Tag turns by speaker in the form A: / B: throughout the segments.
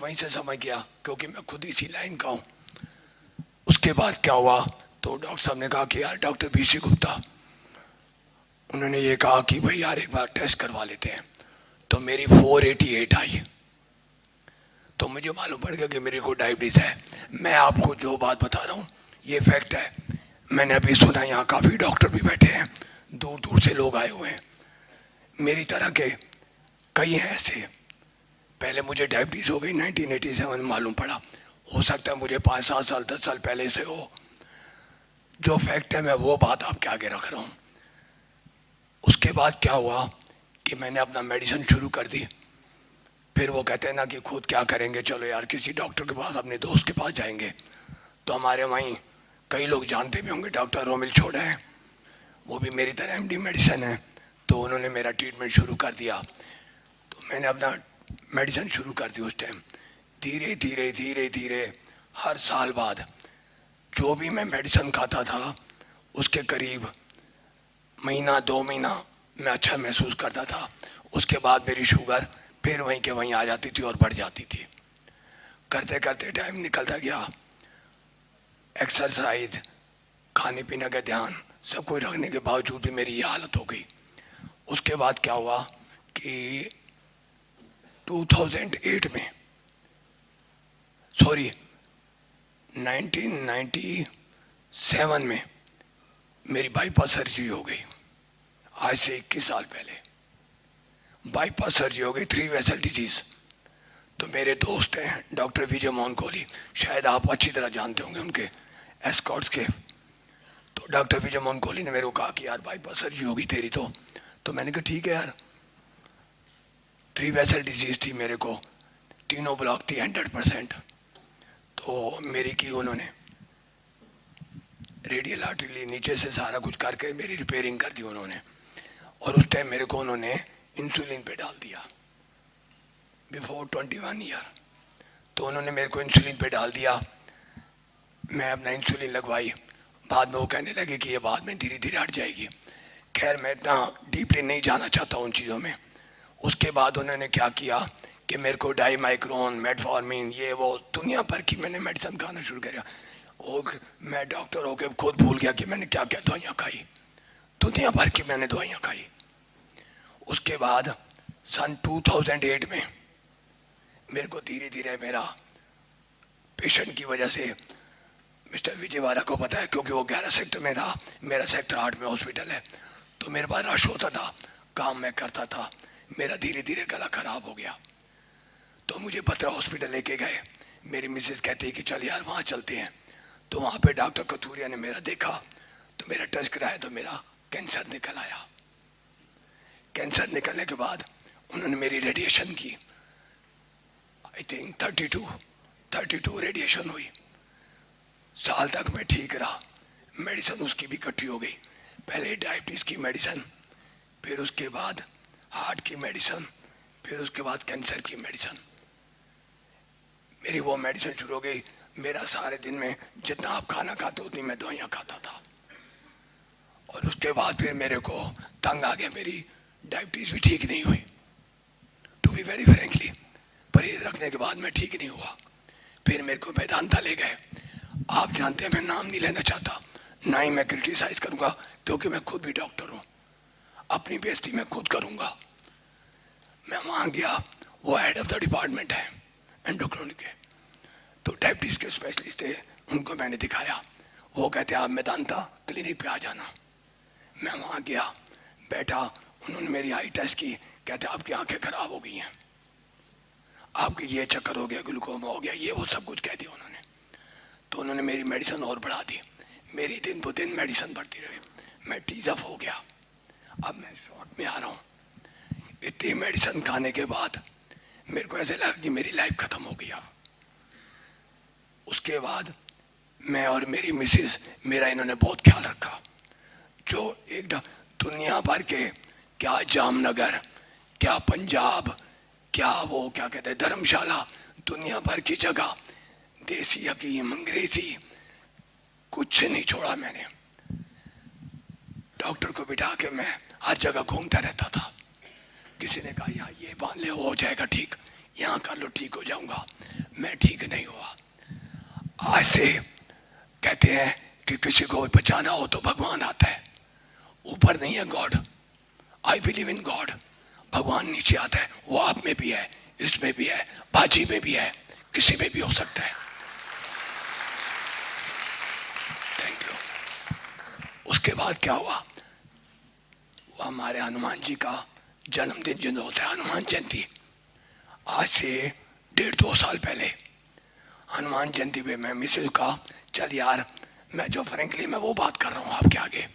A: वहीं से समझ गया क्योंकि मैं खुद इसी लाइन का हूँ। उसके बाद क्या हुआ तो डॉक्टर साहब ने कहा कि यार डॉक्टर बीसी गुप्ता, उन्होंने ये कहा कि भाई यार एक बार टेस्ट करवा लेते हैं। तो मेरी 488 आई। तो मुझे मालूम पड़ गया कि मेरे को डायबिटीज़ है। मैं आपको जो बात बता रहा हूँ ये फैक्ट है। मैंने अभी सुना यहाँ काफ़ी डॉक्टर भी बैठे हैं, दूर दूर से लोग आए हुए हैं, मेरी तरह के कई हैं ऐसे। पहले मुझे डायबिटीज़ हो गई 1987 में मालूम पड़ा। हो सकता है मुझे 5-7 साल 10 साल पहले से हो। जो फैक्ट है मैं वो बात आपके आगे रख रहा हूँ। उसके बाद क्या हुआ कि मैंने अपना मेडिसिन शुरू कर दी। फिर वो कहते हैं ना कि खुद क्या करेंगे, चलो यार किसी डॉक्टर के पास, अपने दोस्त के पास जाएंगे। तो हमारे वहीं कई लोग जानते भी होंगे, डॉक्टर रोमिल छोड़ा है, वो भी मेरी तरह एमडी मेडिसिन है। तो उन्होंने मेरा ट्रीटमेंट शुरू कर दिया। तो मैंने अपना मेडिसिन शुरू कर दी। उस टाइम धीरे धीरे धीरे धीरे हर साल बाद जो भी मैं मेडिसिन खाता था उसके करीब महीना 2 महीना मैं अच्छा महसूस करता था। उसके बाद मेरी शुगर फिर वहीं के वहीं आ जाती थी और बढ़ जाती थी। करते करते टाइम निकलता गया, एक्सरसाइज, खाने पीने का ध्यान, सब कुछ रखने के बावजूद भी मेरी ये हालत हो गई। उसके बाद क्या हुआ कि 2008 में, सॉरी 1997 में मेरी बाईपास सर्जरी हो गई। आज से 21 साल पहले बाईपास सर्जरी हो गई, 3 वेसल डिजीज। तो मेरे दोस्त हैं डॉक्टर विजय मोहन कोहली, शायद आप अच्छी तरह जानते होंगे उनके एस्कॉर्ट्स के। तो डॉक्टर विजय मोहन कोहली ने मेरे को कहा कि यार बाईपास सर्जरी होगी तेरी। तो मैंने कहा ठीक है यार। 3 वेसल डिजीज थी मेरे को, तीनों ब्लॉक थी 100%। तो मेरी की उन्होंने रेडियल आर्टरी नीचे से सारा कुछ करके मेरी रिपेयरिंग कर दी उन्होंने। और उस टाइम मेरे को उन्होंने इंसुलिन पे डाल दिया बिफोर 21 ईयर। तो उन्होंने मेरे को इंसुलिन पे डाल दिया। मैं अपना इंसुलिन लगवाई। बाद में वो कहने लगे कि ये बाद में धीरे धीरे हट जाएगी। खैर मैं इतना डीपली नहीं जाना चाहता उन चीज़ों में। उसके बाद उन्होंने क्या किया कि मेरे को डाईमाइक्रोन, मेटफॉर्मिन, ये वो दुनिया भर की मैंने मेडिसिन खाना शुरू किया। और मैं डॉक्टर होकर खुद भूल गया कि मैंने क्या क्या दवाइयाँ खाई। दुनिया भर की मैंने दवाइयाँ खाई। उसके बाद सन 2008 में मेरे को धीरे धीरे मेरा पेशेंट की वजह से, मिस्टर विजयवाड़ा को पता है क्योंकि वो 11 सेक्टर में था, मेरा सेक्टर 8 में हॉस्पिटल है। तो मेरे पास रश होता था, काम मैं करता था, मेरा धीरे धीरे गला खराब हो गया। तो मुझे बत्रा हॉस्पिटल लेके गए। मेरी मिसेस कहती है कि चल यार वहाँ चलते हैं। तो वहाँ पे डॉक्टर कथूरिया ने मेरा देखा, तो मेरा टेस्ट कराया तो मेरा कैंसर निकल आया। कैंसर निकलने के बाद उन्होंने मेरी रेडिएशन की। आई थिंक 32 रेडिएशन हुई। साल तक मैं ठीक रहा। मेडिसिन उसकी भी इकट्ठी हो गई। पहले डायबिटीज़ की मेडिसिन, फिर उसके बाद हार्ट की मेडिसिन, फिर उसके बाद कैंसर की मेडिसिन। मेरी वो मेडिसिन शुरू हो गई। मेरा सारे दिन में जितना आप खाना खाते उतनी मैं दवाइयाँ खाता था। और उसके बाद फिर मेरे को तंग आ गया, मेरी डायबिटीज़ भी ठीक नहीं हुई। टू बी वेरी फ्रेंकली, परहेज रखने के बाद मैं ठीक नहीं हुआ। फिर मेरे को वेदांता ले गए। आप जानते हैं मैं नाम नहीं लेना चाहता, ना ही मैं क्रिटिसाइज करूंगा क्योंकि मैं खुद भी डॉक्टर हूँ। अपनी बेइज्जती मैं खुद करूंगा। मैं वहाँ गया, वो हेड ऑफ द डिपार्टमेंट है एंडोक्राइन के। तो डायबिटीज़ के स्पेशलिस्ट थे, उनको मैंने दिखाया। वो कहते आप वेदांता क्लिनिक पे आ जाना। मैं वहाँ गया, बैठा, उन्होंने मेरी आई टेस्ट की। कहते आपकी आंखें खराब हो गई हैं, आपके ये चक्कर हो गया, ग्लूकोमा हो गया, ये वो सब कुछ कह दिया उन्होंने। तो उन्होंने मेरी मेडिसिन और बढ़ा दी। मेरी दिन ब दिन मेडिसिन बढ़ती रही। मैं टीज अप हो गया। अब मैं शॉर्ट में आ रहा हूँ। इतनी मेडिसिन खाने के बाद मेरे को ऐसे लगा कि मेरी लाइफ खत्म हो गई। उसके बाद मैं और मेरी मिसेस, मेरा इन्होंने बहुत ख्याल रखा। जो एक दुनिया भर के, क्या जामनगर, क्या पंजाब, क्या वो क्या कहते हैं धर्मशाला, दुनिया भर की जगह, देसी हकीम, अंग्रेजी, कुछ नहीं छोड़ा मैंने। डॉक्टर को बिठा के मैं हर जगह घूमता रहता था। किसी ने कहा यार ये बांध ले, हो जाएगा ठीक, यहाँ कर लो ठीक हो जाऊंगा। मैं ठीक नहीं हुआ। आज से कहते हैं कि किसी को बचाना हो तो भगवान आता है, ऊपर नहीं है God. I believe in God. भगवान नीचे आता है, वो आप में भी है, इसमें भी है, बाजी में भी है, किसी में भी हो सकता है। Thank you. उसके बाद क्या हुआ, वो हमारे हनुमान जी का जन्मदिन जो होता है हनुमान जयंती, आज से 1.5-2 साल पहले हनुमान जयंती पे मैं मिसेज का, चल यार मैं जो फ्रेंकली मैं वो बात कर रहा हूँ आपके आगे।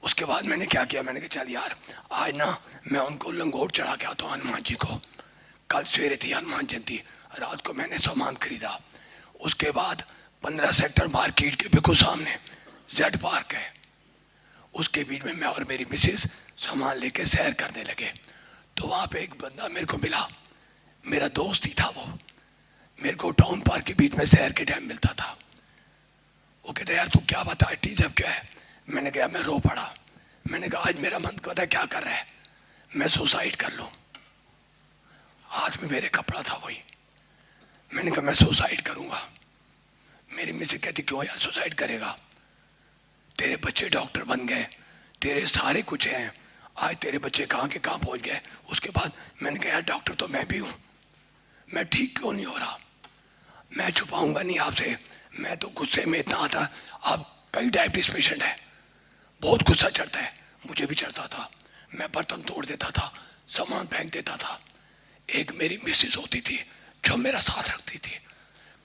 A: उसके बाद मैंने क्या किया, मैंने कहा चल यार आज ना मैं उनको लंगोट चढ़ा के आता हूँ हनुमान जी को। कल सवेरे थी हनुमान जयंती, रात को मैंने सामान खरीदा। उसके बाद 15 सेक्टर मार्केट के बिल्कुल सामने जेड पार्क है, उसके बीच में मैं और मेरी मिसेज सामान लेके सैर करने लगे। तो वहाँ पे एक बंदा मेरे को मिला, मेरा दोस्त ही था वो। मेरे को टाउन पार्क के बीच में सैर के टाइम मिलता था। वो कहता यार तू क्या बता टीजब क्या है। मैंने कहा मैं रो पड़ा। मैंने कहा आज मेरा मन पता क्या कर रहा है, मैं सुसाइड कर लूं। हाथ में मेरे कपड़ा था वही। मैंने कहा मैं सुसाइड करूंगा। मेरी मिसेज कहती क्यों यार सुसाइड करेगा, तेरे बच्चे डॉक्टर बन गए, तेरे सारे कुछ हैं, आज तेरे बच्चे कहाँ के कहाँ पहुंच गए। उसके बाद मैंने कहा यार डॉक्टर तो मैं भी हूँ, मैं ठीक क्यों नहीं हो रहा। मैं छुपाऊंगा नहीं आपसे, मैं तो गुस्से में इतना आता। आप कई डायबिटीज पेशेंट है, बहुत गुस्सा चढ़ता है, मुझे भी चढ़ता था। मैं बर्तन तोड़ देता था, सामान फेंक देता था। एक मेरी मिसेज होती थी जो मेरा साथ रखती थी,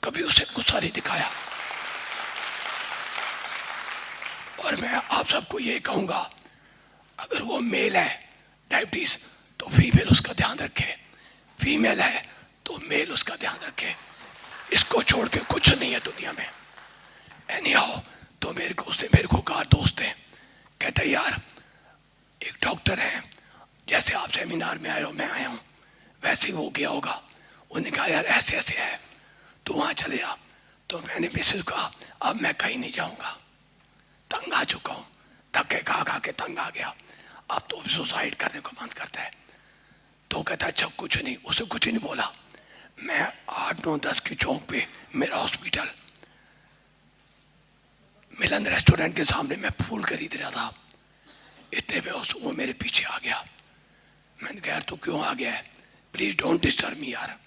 A: कभी उसे गुस्सा नहीं दिखाया। और मैं आप सबको ये कहूंगा, अगर वो मेल है डायबिटीज तो फीमेल उसका ध्यान रखे, फीमेल है तो मेल उसका ध्यान रखे। इसको छोड़ के कुछ नहीं है दुनिया में। एनीहाउ तो मेरे को कहा दोस्त है, कहते यार एक डॉक्टर है, जैसे आप सेमिनार में आए हो मैं आया हूँ वैसे ही वो गया होगा। उन्होंने कहा यार ऐसे ऐसे है तो वहाँ चले जा। तो मैंने मिसेज कहा अब मैं कहीं नहीं जाऊँगा, तंग आ चुका हूँ, धक्के खा के तंग आ गया, अब तो सुसाइड करने को मन करता है। तो कहता अच्छा कुछ नहीं, उसे कुछ नहीं बोला। मैं 8-9-10 की चौक पे मेरा हॉस्पिटल, मिलन रेस्टोरेंट के सामने मैं फूल खरीद रहा था, इतने में वो मेरे पीछे आ गया। मैंने कहा यार तू क्यों आ गया है, प्लीज डोंट डिस्टर्ब मी यार,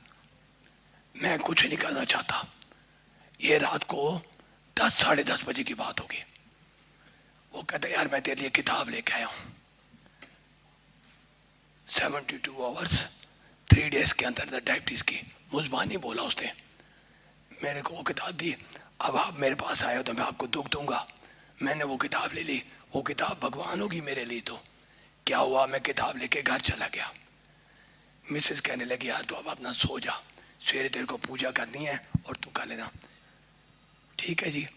A: मैं कुछ नहीं करना चाहता। ये रात को 10-10:30 बजे की बात होगी। वो कहता यार मैं तेरे लिए किताब लेके आया हूँ, 72 आवर्स 3 डेज के अंदर डायबिटीज की। मुजबानी बोला उसने, मेरे को वो किताब दी। अब आप मेरे पास आए हो तो मैं आपको दुख दूंगा। मैंने वो किताब ले ली, वो किताब भगवान होगी मेरे लिए। तो क्या हुआ, मैं किताब लेके घर चला गया। मिसेस कहने लगी यार तू अब अपना सो जा, सवेरे तेरे को पूजा करनी है और तू कर लेना। ठीक है जी।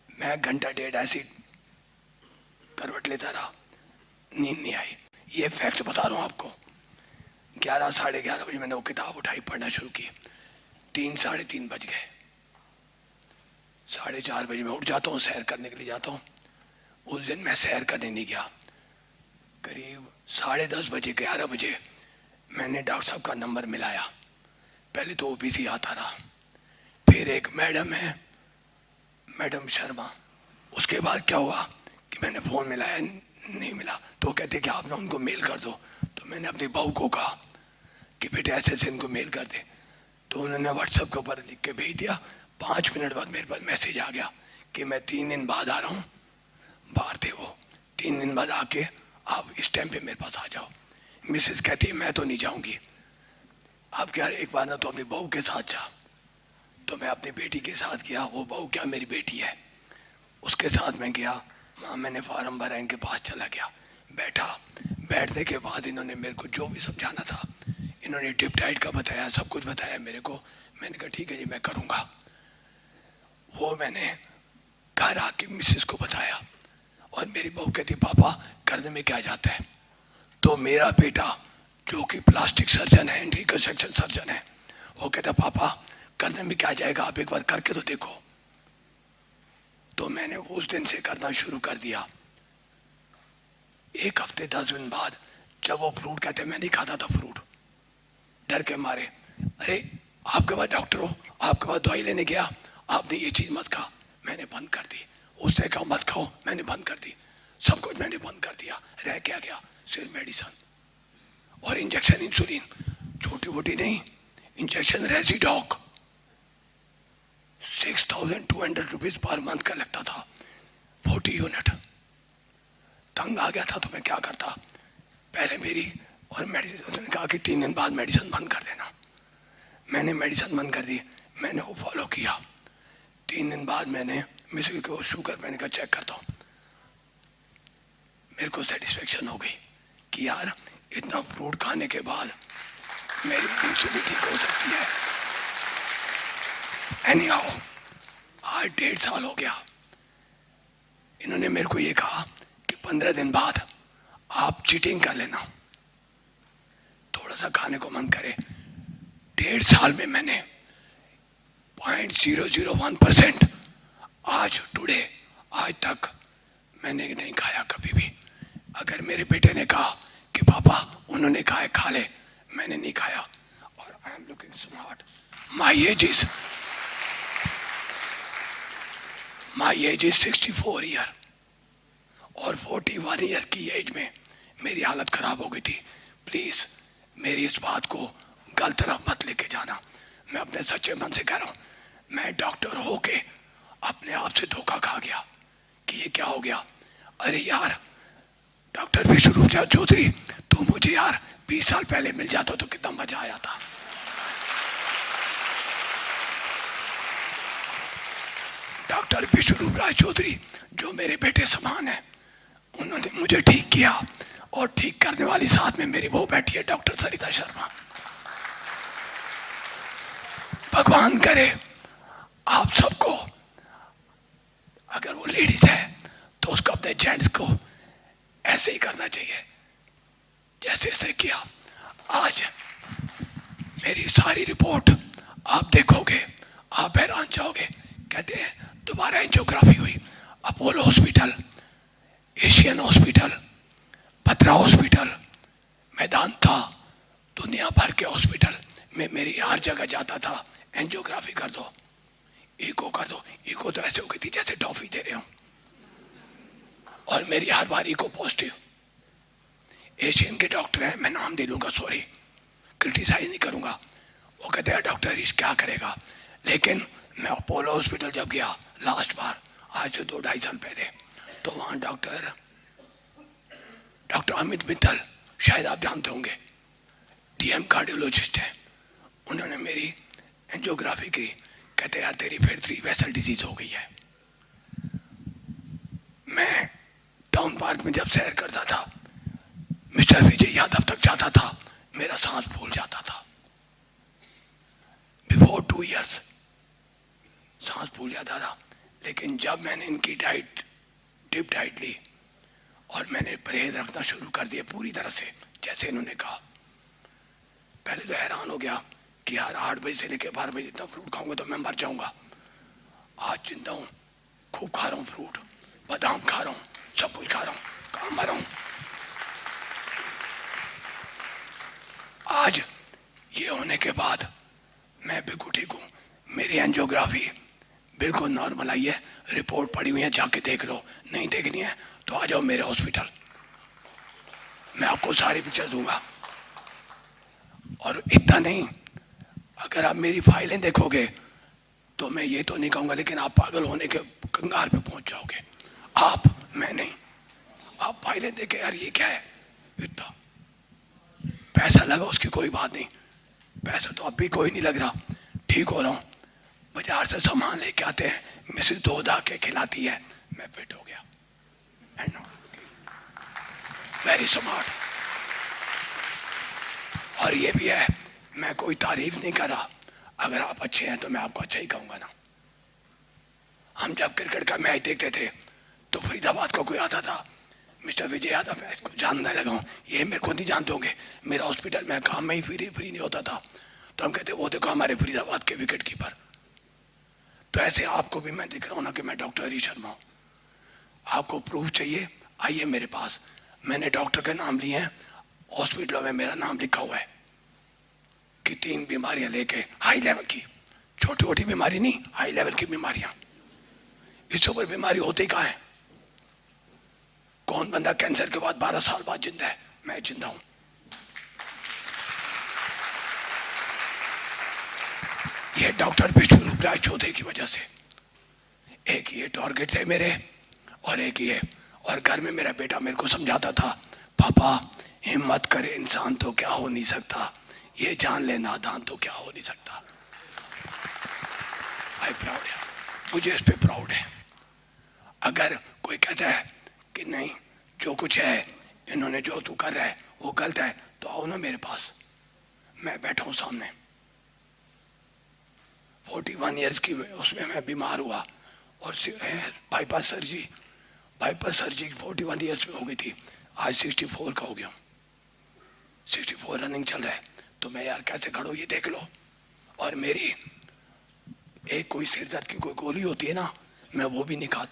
A: मैं घंटा डेढ़ ऐसी करवट लेता रहा, नींद नहीं आई। ये फैक्ट बता रहा हूँ आपको। 11-11:30 बजे मैंने वो किताब उठाई, पढ़ना शुरू की। 3-3:30 बज गए। 4:30 बजे मैं उठ जाता हूँ, सैर करने के लिए जाता हूँ। उस दिन मैं सैर करने नहीं गया। करीब 10:30 बजे 11 बजे मैंने डॉक्टर साहब का नंबर मिलाया। पहले तो वो बिजी आता रहा, फिर एक मैडम है मैडम शर्मा। उसके बाद क्या हुआ कि मैंने फ़ोन मिलाया, नहीं मिला। तो कहते कि आप ना उनको मेल कर दो। तो मैंने अपनी बहू को कहा कि बेटे ऐसे ऐसे इनको मेल कर दे। तो उन्होंने व्हाट्सएप के ऊपर लिख के भेज दिया। 5 मिनट बाद मेरे पास मैसेज आ गया कि मैं 3 दिन बाद आ रहा हूँ। बाहर थे वो, 3 दिन बाद आके आप इस टाइम पे मेरे पास आ जाओ। मिसेस कहती है मैं तो नहीं जाऊँगी। आप क्या एक बार ना तो अपनी बहू के साथ जा। तो मैं अपनी बेटी के साथ गया, वो बहू क्या मेरी बेटी है, उसके साथ मैं गया। वहाँ मैंने फार्म भरा, इनके पास चला गया, बैठा। बैठने के बाद इन्होंने मेरे को जो भी समझाना था, इन्होंने टिप डाइट का बताया, सब कुछ बताया मेरे को। मैंने कहा ठीक है जी मैं करूँगा। वो मैंने घर आके मिसेस को बताया और मेरी बहू कहती पापा करने में क्या जाता है। तो मेरा बेटा जो कि प्लास्टिक सर्जन है, रिकंस्ट्रक्शन सर्जन है, वो कहता पापा करने में क्या जाएगा, आप एक बार करके तो देखो। तो मैंने उस दिन से करना शुरू कर दिया। 1 हफ्ते 10 दिन बाद जब वो फ्रूट कहते मैं नहीं खाता था फ्रूट, डर के मारे, अरे आपके पास डॉक्टर हो, आपके पास दवाई लेने गया, आपने ये चीज मत खा, मैंने बंद कर दी। उससे कहा मत खाओ, मैंने बंद कर दी। सब कुछ मैंने बंद कर दिया। रह क्या गया? सिर्फ मेडिसिन और इंजेक्शन, इंसुलिन, छोटी मोटी नहीं, इंजेक्शन रेजिडॉक 6,200 रुपीज पर मंथ का लगता था, 40 यूनिट। तंग आ गया था तो मैं क्या करता, पहले मेरी और मेडिसिन, उन्होंने कहा कि 3 दिन बाद मेडिसिन बंद कर देना। मैंने मेडिसिन बंद कर दी, मैंने वो फॉलो किया। 3 दिन बाद मैंने मिसिर को शुगर, मैंने कहा चेक करता हूँ। मेरे को सेटिस्फेक्शन हो गई कि यार इतना फ्रूट खाने के बाद मेरी इंसुलिन ठीक हो सकती है। एनीहाउ, आज 1.5 साल हो गया। इन्होंने मेरे को ये कहा कि 15 दिन बाद आप चीटिंग कर लेना, थोड़ा सा खाने को मन करे। 1.5 साल में मैंने 0.001% आज टुडे, आज तक मैंने नहीं खाया कभी भी। अगर मेरे बेटे ने कहा कि पापा उन्होंने कहा खा ले, मैंने नहीं खाया। और I am looking smart. My age is 64 year और 41 ईयर की एज में मेरी हालत खराब हो गई थी। प्लीज मेरी इस बात को गलत तरफ मत लेके जाना, मैं अपने सच्चे मन से कह रहा हूं। मैं डॉक्टर होके अपने आप से धोखा खा गया कि ये क्या हो गया। अरे यार डॉक्टर विश्वरूप चौधरी, तू मुझे यार 20 साल पहले मिल जाता तो कितना मजा आया था। डॉक्टर विश्वरूप राय चौधरी जो मेरे बेटे समान है, उन्होंने मुझे ठीक किया और ठीक करने वाली साथ में मेरी वो बैठी है डॉक्टर सरिता शर्मा। भगवान करे आप सबको, अगर वो लेडीज है तो उसको अपने जेंट्स को ऐसे ही करना चाहिए जैसे इसने किया। आज मेरी सारी रिपोर्ट आप देखोगे, आप हैरान जाओगे। कहते हैं दोबारा एंजियोग्राफी हुई, अपोलो हॉस्पिटल, एशियन हॉस्पिटल, भद्रा हॉस्पिटल, मेदांता, दुनिया भर के हॉस्पिटल में मेरी हर जगह जाता था, एंजियोग्राफी कर दो, इको कर दो। इको तो ऐसे हो गई थी जैसे टॉफी दे रहे हो, और मेरी हर बार इको पॉजिटिव। एशियन के डॉक्टर हैं, मैं नाम दे लूंगा, सॉरी, क्रिटिसाइज नहीं करूंगा। वो कहते हैं डॉक्टर इस क्या करेगा। लेकिन मैं अपोलो हॉस्पिटल जब गया लास्ट बार, आज से 2-2.5 साल पहले, तो वहां डॉक्टर अमित मित्तल, शायद आप जानते होंगे, डीएम कार्डियोलॉजिस्ट है, उन्होंने मेरी एंजियोग्राफी की। कहते यार तेरी फिर 3 वेसल डिजीज हो गई है। मैं टाउन पार्क में जब सैर करता था, मिस्टर विजय यादव तक जाता था, मेरा सांस फूल जाता था। बिफोर 2 इयर्स सांस फूल जाता था। लेकिन जब मैंने इनकी डाइट, डिप डाइट ली और मैंने परहेज रखना शुरू कर दिया पूरी तरह से जैसे इन्होंने कहा, पहले तो हैरान हो गया कि यार 8 बजे से लेकर 12 बजे इतना फ्रूट खाऊंगा तो मैं मर जाऊंगा। आज जिंदा हूं, खूब खा रहा हूं फ्रूट, बादाम खा रहा हूं, सब कुछ खा रहा हूं, कहां मर रहा हूं। आज ये होने के बाद मैं बिल्कुल ठीक हूं। मेरी एंजियोग्राफी बिल्कुल नॉर्मल आई है, रिपोर्ट पड़ी हुई है, जाके देख लो। नहीं देखनी है तो आ जाओ मेरे हॉस्पिटल, मैं आपको सारी पिक्चर दूंगा। और इतना नहीं, अगर आप मेरी फाइलें देखोगे तो मैं ये तो नहीं कहूंगा, लेकिन आप पागल होने के कंगार पे पहुंच जाओगे। आप, मैं नहीं, आप फाइलें देखे यार ये क्या है, इतना पैसा लगा उसकी कोई बात नहीं, पैसा तो अब भी कोई नहीं लग रहा, ठीक हो रहा हूं। बाजार से सामान लेके आते हैं, मिसेस दूध आके खिलाती है, मैं फिट हो गया। Very smart. और ये भी है, मैं कोई तारीफ नहीं कर रहा, अगर आप अच्छे हैं तो मैं आपको अच्छा ही कहूंगा ना। हम जब क्रिकेट का मैच देखते थे तो फरीदाबाद का कोई आता था, मिस्टर विजय यादव, मैं इसको जानने लगा हूं, ये मेरे को नहीं जानते होंगे, मेरा हॉस्पिटल में काम में ही फ्री नहीं होता था, तो हम कहते वो देखो हमारे फरीदाबाद के विकेट कीपर। तो ऐसे आपको भी मैं दिख रहा हूं ना कि मैं डॉक्टर हरी शर्मा हूं। आपको प्रूफ चाहिए, आइए मेरे पास, मैंने डॉक्टर के नाम लिए हैं, हॉस्पिटलों में मेरा नाम लिखा हुआ है। कि 3 बीमारियां लेके, हाई लेवल की, छोटी छोटी बीमारी नहीं, हाई लेवल की बीमारियां। इससे ऊपर बीमारी होती कहाँ है? कौन बंदा कैंसर के बाद 12 साल बाद जिंदा है? मैं जिंदा हूं। ये डॉक्टर विश्वरूप राय चौधरी की वजह से। एक ये टारगेट थे मेरे, और एक ये। और घर में मेरा बेटा मेरे को समझाता था, पापा हिम्मत करे इंसान तो क्या हो नहीं सकता, ये जान ले नादान तो क्या हो नहीं सकता। आई प्राउड है, मुझे इस पे प्राउड है। अगर कोई कहता है कि नहीं जो कुछ है, इन्होंने जो तू कर रहा है वो गलत है, तो आओ ना मेरे पास, मैं बैठा हूं सामने। 41 ईयर्स की उसमें मैं बीमार हुआ, और बाईपास सर्जरी 41 ईयर्स में हो गई थी, आज 64 का हो गया, 64 रनिंग चल रहा है। तो मैं यार कैसे खड़ा हूं ये देख लो। और मेरी एक कोई सिर दर्द की कोई गोली होती है ना, मैं वो भी नहीं खाता।